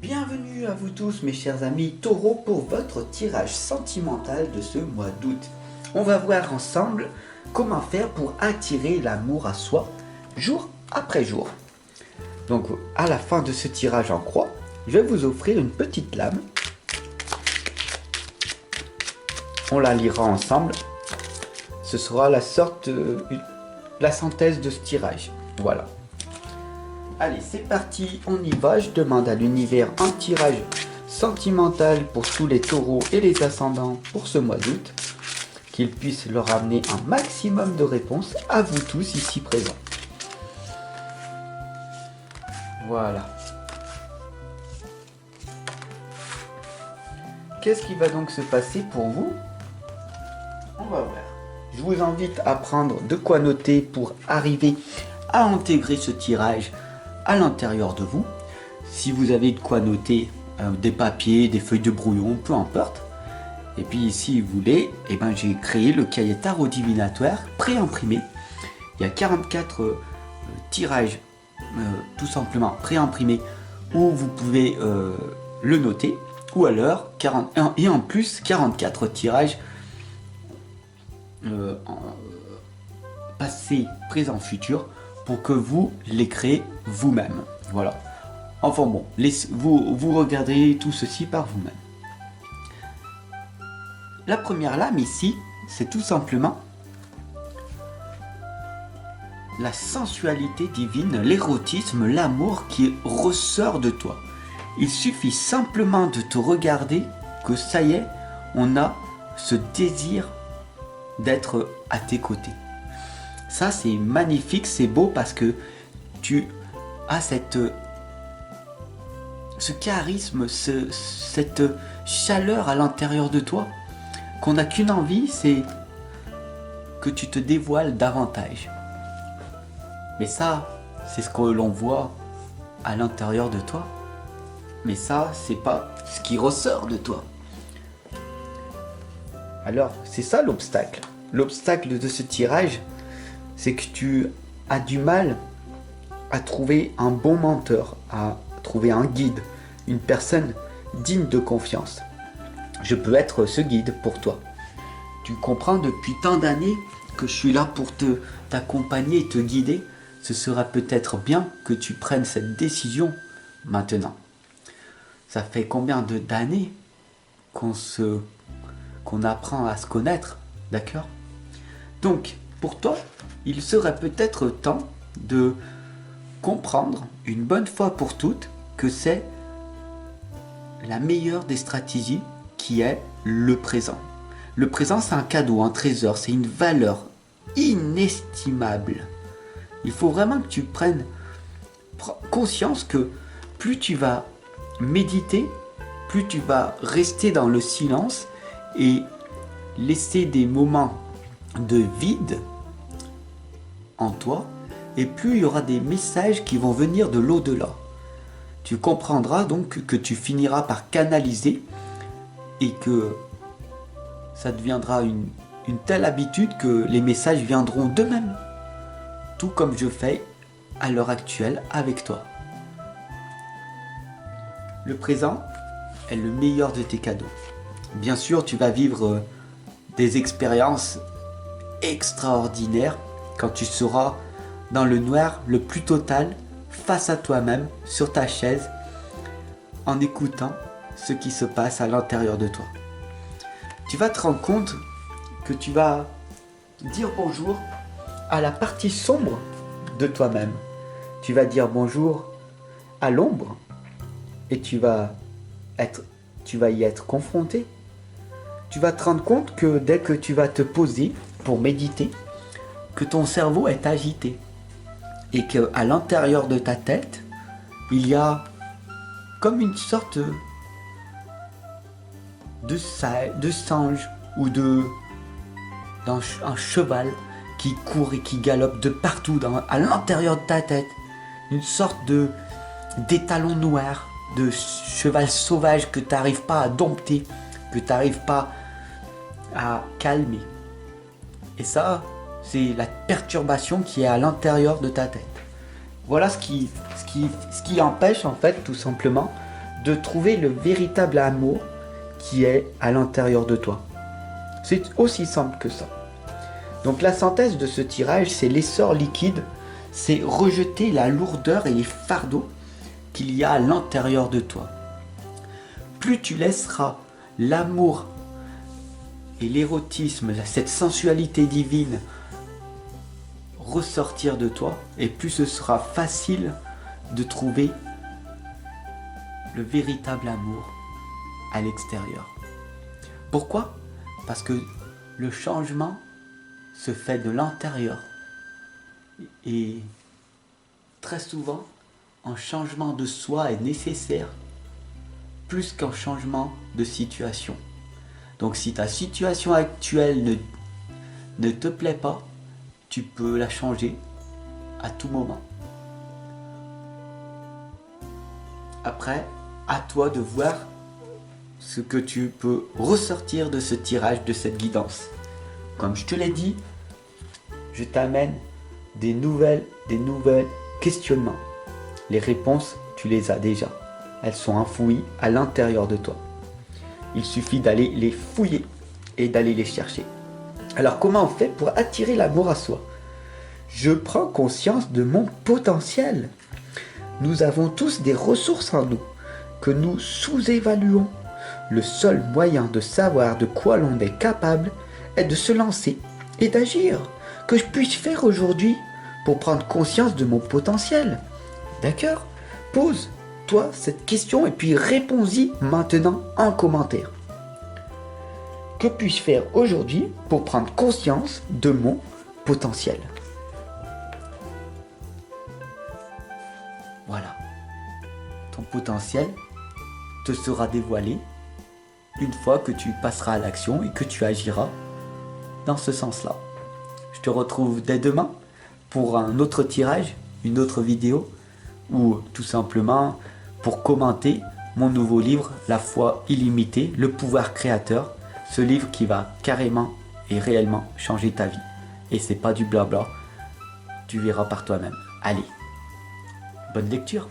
Bienvenue à vous tous mes chers amis taureaux pour votre tirage sentimental de ce mois d'août. On va voir ensemble comment faire pour attirer l'amour à soi jour après jour. Donc à la fin de ce tirage en croix, je vais vous offrir une petite lame. On la lira ensemble. Ce sera la synthèse de ce tirage. Voilà. Allez, c'est parti, on y va. Je demande à l'univers un tirage sentimental pour tous les taureaux et les ascendants pour ce mois d'août. Qu'il puisse leur amener un maximum de réponses à vous tous ici présents. Voilà. Qu'est-ce qui va donc se passer pour vous? On va voir. Je vous invite à prendre de quoi noter pour arriver à intégrer ce tirage à l'intérieur de vous. Si vous avez de quoi noter, des papiers, des feuilles de brouillon, peu importe. Et puis si vous voulez, j'ai créé le cahier tarot divinatoire pré-imprimé. Il y a 44 tirages tout simplement pré-imprimés où vous pouvez le noter. Ou alors, et en plus 44 tirages passé, présent, futur, pour que vous les créez vous-même. Voilà. Enfin bon, vous regarderez tout ceci par vous-même. La première lame ici, c'est tout simplement la sensualité divine, l'érotisme, l'amour qui ressort de toi. Il suffit simplement de te regarder que ça y est, on a ce désir d'être à tes côtés. Ça c'est magnifique, c'est beau parce que tu as ce charisme, cette chaleur à l'intérieur de toi qu'on n'a qu'une envie, c'est que tu te dévoiles davantage. Mais ça, c'est ce que l'on voit à l'intérieur de toi. Mais ça, c'est pas ce qui ressort de toi. Alors, c'est ça l'obstacle. L'obstacle de ce tirage, c'est que tu as du mal à trouver un bon menteur, à trouver un guide, une personne digne de confiance. Je peux être ce guide pour toi. Tu comprends depuis tant d'années que je suis là pour t'accompagner et te guider. Ce sera peut-être bien que tu prennes cette décision maintenant. Ça fait combien d'années qu'on apprend à se connaître, d'accord? Donc, pour toi, il serait peut-être temps de comprendre une bonne fois pour toutes que c'est la meilleure des stratégies qui est le présent. Le présent, c'est un cadeau, un trésor, c'est une valeur inestimable. Il faut vraiment que tu prennes conscience que plus tu vas méditer, plus tu vas rester dans le silence et laisser des moments de vide en toi, et plus il y aura des messages qui vont venir de l'au-delà. Tu comprendras donc que tu finiras par canaliser et que ça deviendra une telle habitude que les messages viendront d'eux-mêmes, tout comme je fais à l'heure actuelle avec toi. Le présent est le meilleur de tes cadeaux. Bien sûr, tu vas vivre des expériences extraordinaires quand tu seras dans le noir le plus total, face à toi-même, sur ta chaise, en écoutant ce qui se passe à l'intérieur de toi. Tu vas te rendre compte que tu vas dire bonjour à la partie sombre de toi-même. Tu vas dire bonjour à l'ombre et tu vas y être confronté. Tu vas te rendre compte que dès que tu vas te poser pour méditer, que ton cerveau est agité et qu'à l'intérieur de ta tête, il y a comme une sorte de singe ou d'un cheval qui court et qui galope de partout à l'intérieur de ta tête. Une sorte d'étalon noir, de cheval sauvage que tu n'arrives pas à dompter, que tu n'arrives pas à calmer. Et ça, c'est la perturbation qui est à l'intérieur de ta tête. Voilà ce qui empêche en fait tout simplement de trouver le véritable amour qui est à l'intérieur de toi. C'est aussi simple que ça. Donc la synthèse de ce tirage, c'est l'essor liquide, c'est rejeter la lourdeur et les fardeaux qu'il y a à l'intérieur de toi. Plus tu laisseras l'amour et l'érotisme, cette sensualité divine ressortir de toi, et plus ce sera facile de trouver le véritable amour à l'extérieur. Pourquoi ? Parce que le changement se fait de l'intérieur. Et très souvent, un changement de soi est nécessaire plus qu'un changement de situation. Donc si ta situation actuelle ne te plaît pas, tu peux la changer à tout moment. Après, à toi de voir ce que tu peux ressortir de ce tirage, de cette guidance. Comme je te l'ai dit, je t'amène des nouvelles questionnements. Les réponses, tu les as déjà. Elles sont enfouies à l'intérieur de toi. Il suffit d'aller les fouiller et d'aller les chercher. Alors comment on fait pour attirer l'amour à soi ? Je prends conscience de mon potentiel. Nous avons tous des ressources en nous que nous sous-évaluons. Le seul moyen de savoir de quoi l'on est capable est de se lancer et d'agir. Que je puisse faire aujourd'hui pour prendre conscience de mon potentiel. D'accord ? Pose-toi cette question et puis réponds-y maintenant en commentaire. Que puis-je faire aujourd'hui pour prendre conscience de mon potentiel ? Voilà. Ton potentiel te sera dévoilé une fois que tu passeras à l'action et que tu agiras dans ce sens-là. Je te retrouve dès demain pour un autre tirage, une autre vidéo, ou tout simplement pour commenter mon nouveau livre, La foi illimitée, le pouvoir créateur. Ce livre qui va carrément et réellement changer ta vie. Et c'est pas du blabla, tu verras par toi-même. Allez, bonne lecture.